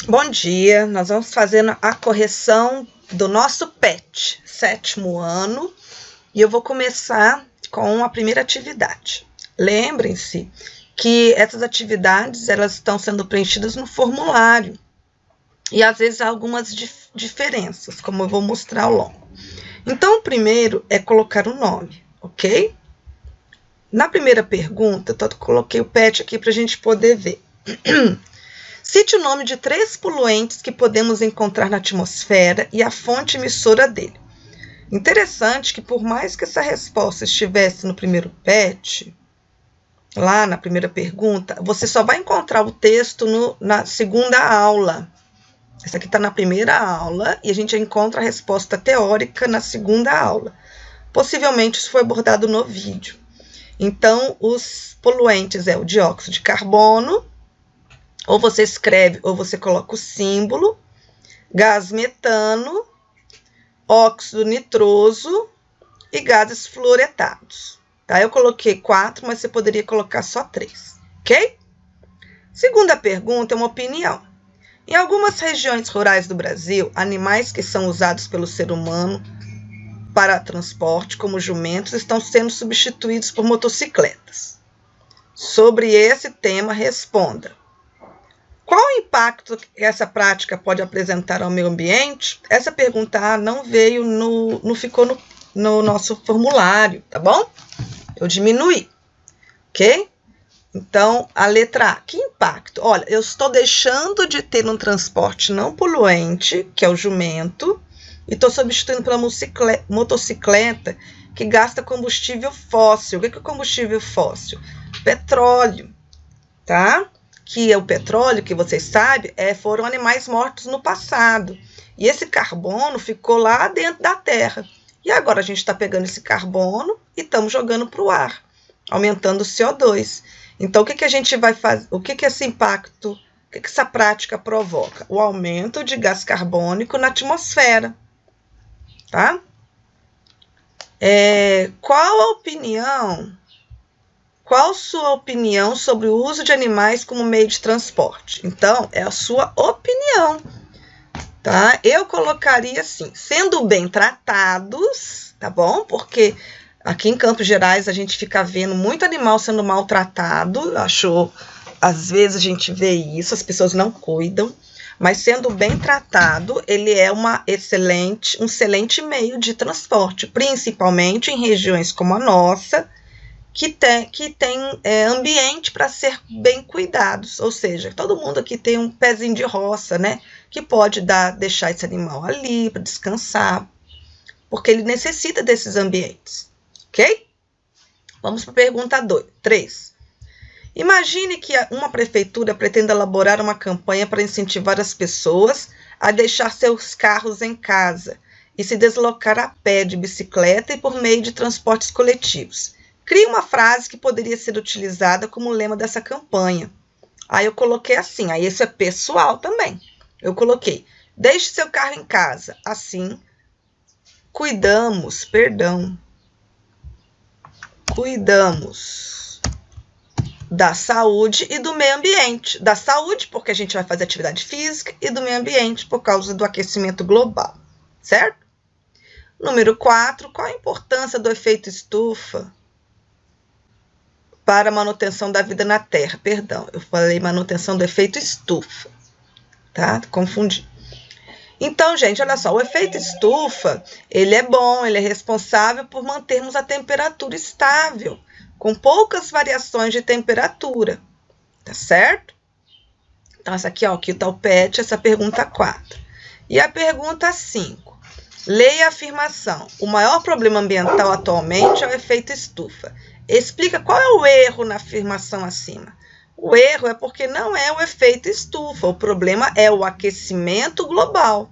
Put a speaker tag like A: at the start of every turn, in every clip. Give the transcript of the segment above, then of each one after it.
A: Bom dia, nós vamos fazendo a correção do nosso PET, 7º ano, e eu vou começar com a primeira atividade. Lembrem-se que essas atividades elas estão sendo preenchidas no formulário, e às vezes há algumas diferenças, como eu vou mostrar ao longo. Então, o primeiro é colocar o nome, ok? Na primeira pergunta, eu coloquei o PET aqui para a gente poder ver. Cite o nome de 3 poluentes que podemos encontrar na atmosfera e a fonte emissora dele. Interessante que, por mais que essa resposta estivesse no primeiro PET, lá na primeira pergunta, você só vai encontrar o texto na segunda aula. Essa aqui está na primeira aula e a gente encontra a resposta teórica na segunda aula. Possivelmente isso foi abordado no vídeo. Então, os poluentes é o dióxido de carbono, ou você escreve, ou você coloca o símbolo, gás metano, óxido nitroso e gases fluoretados. Tá? Eu coloquei 4, mas você poderia colocar só 3, ok? Segunda pergunta é uma opinião. Em algumas regiões rurais do Brasil, animais que são usados pelo ser humano para transporte, como jumentos, estão sendo substituídos por motocicletas. Sobre esse tema, responda. Qual o impacto que essa prática pode apresentar ao meio ambiente? Essa pergunta não veio, não ficou no nosso formulário, tá bom? Eu diminuí, ok? Então, a letra A, que impacto? Olha, eu estou deixando de ter um transporte não poluente, que é o jumento, e estou substituindo pela motocicleta, que gasta combustível fóssil. O que é combustível fóssil? Petróleo, tá? Que é o petróleo, que vocês sabem, foram animais mortos no passado. E esse carbono ficou lá dentro da terra. E agora a gente está pegando esse carbono e estamos jogando para o ar, aumentando o CO2. Então, o que a gente vai fazer? O que esse impacto, o que essa prática provoca? O aumento de gás carbônico na atmosfera. Tá? Qual sua opinião sobre o uso de animais como meio de transporte? Então, é a sua opinião, tá? Eu colocaria assim, sendo bem tratados, tá bom? Porque aqui em Campos Gerais a gente fica vendo muito animal sendo maltratado, às vezes a gente vê isso, as pessoas não cuidam, mas sendo bem tratado, ele é um excelente meio de transporte, principalmente em regiões como a nossa, que tem ambiente para ser bem cuidados, ou seja, todo mundo aqui tem um pezinho de roça, né, que pode deixar esse animal ali para descansar, porque ele necessita desses ambientes, ok? Vamos para a pergunta 3. Imagine que uma prefeitura pretenda elaborar uma campanha para incentivar as pessoas a deixar seus carros em casa e se deslocar a pé, de bicicleta e por meio de transportes coletivos. Crie uma frase que poderia ser utilizada como lema dessa campanha. Aí eu coloquei assim, aí isso é pessoal também. Eu coloquei, deixe seu carro em casa, assim cuidamos da saúde e do meio ambiente. Da saúde, porque a gente vai fazer atividade física, e do meio ambiente, por causa do aquecimento global, certo? Número 4, qual a importância do efeito estufa para a manutenção da vida na Terra? Perdão, eu falei manutenção do efeito estufa, tá? Confundi. Então, gente, olha só, o efeito estufa, ele é bom, ele é responsável por mantermos a temperatura estável, com poucas variações de temperatura, tá certo? Então, essa aqui, ó, aqui tá o PET, essa pergunta 4. E a pergunta 5. Leia a afirmação. O maior problema ambiental atualmente é o efeito estufa. Explica qual é o erro na afirmação acima. O erro é porque não é o efeito estufa, o problema é o aquecimento global.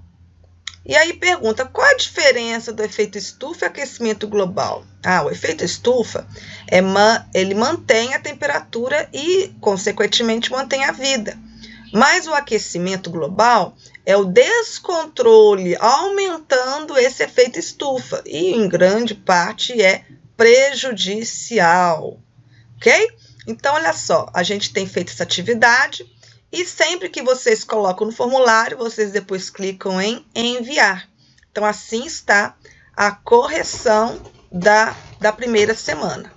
A: E aí pergunta, qual a diferença do efeito estufa e aquecimento global? O efeito estufa, ele mantém a temperatura e, consequentemente, mantém a vida. Mas o aquecimento global é o descontrole, aumentando esse efeito estufa. E, em grande parte, é prejudicial. Ok? Então, olha só, a gente tem feito essa atividade E sempre que vocês colocam no formulário, vocês depois clicam em enviar. Então, assim está a correção da primeira semana.